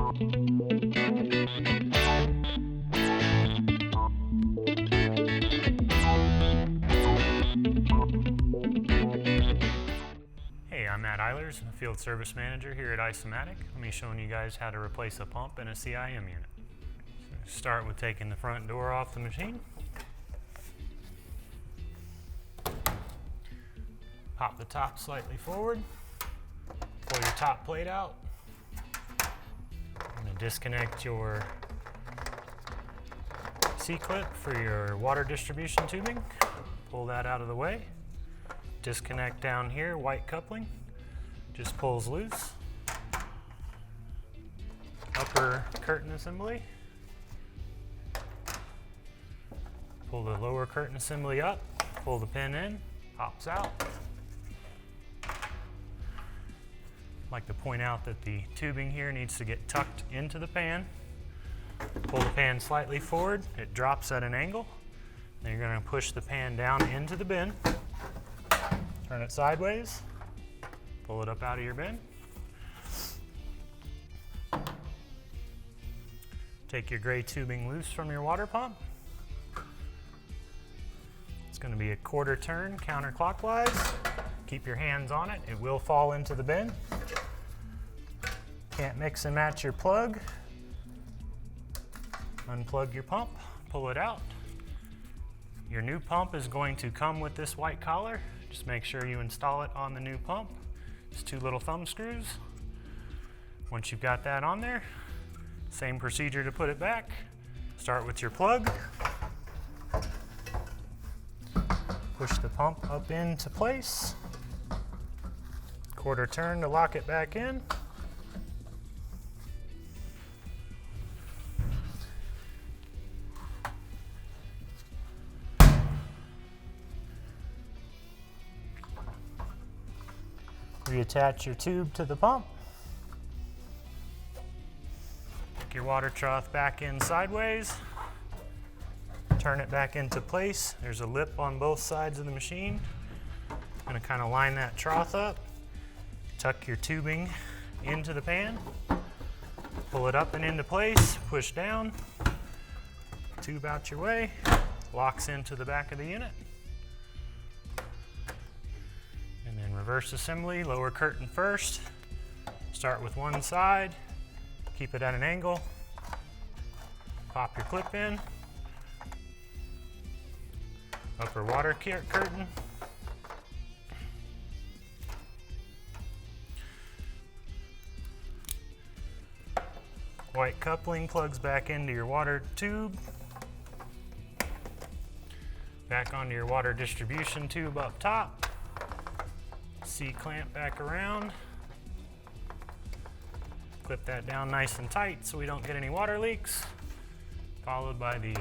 Hey, I'm Matt Eilers, Field Service Manager here at Ice-O-Matic. Let me show you guys how to replace a pump in a CIM unit. So start with taking the front door off the machine. Pop the top slightly forward. Pull your top plate out. I'm going to disconnect your C-clip for your water distribution tubing. Pull that out of the way. Disconnect down here, white coupling. Just pulls loose. Upper curtain assembly. Pull the lower curtain assembly up. Pull the pin in. Pops out. I'd like to point out that the tubing here needs to get tucked into the pan. Pull the pan slightly forward, it drops at an angle. Then you're going to push the pan down into the bin. Turn it sideways, pull it up out of your bin. Take your gray tubing loose from your water pump. It's going to be a quarter turn counterclockwise. Keep your hands on it, it will fall into the bin. Can't mix and match your plug. Unplug your pump, pull it out. Your new pump is going to come with this white collar. Just make sure you install it on the new pump. It's 2 little thumb screws. Once you've got that on there, same procedure to put it back. Start with your plug. Push the pump up into place. Quarter turn to lock it back in. Reattach your tube to the pump. Take your water trough back in sideways. Turn it back into place. There's a lip on both sides of the machine. I'm going to kind of line that trough up. Tuck your tubing into the pan. Pull it up and into place. Push down. Tube out your way. Locks into the back of the unit. And then reverse assembly, lower curtain first. Start with one side, keep it at an angle. Pop your clip in. Upper water curtain. White coupling plugs back into your water tube. Back onto your water distribution tube up top. C-clamp back around. Clip that down nice and tight so we don't get any water leaks. Followed by the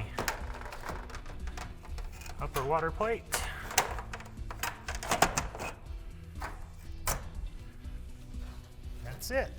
upper water plate. That's it.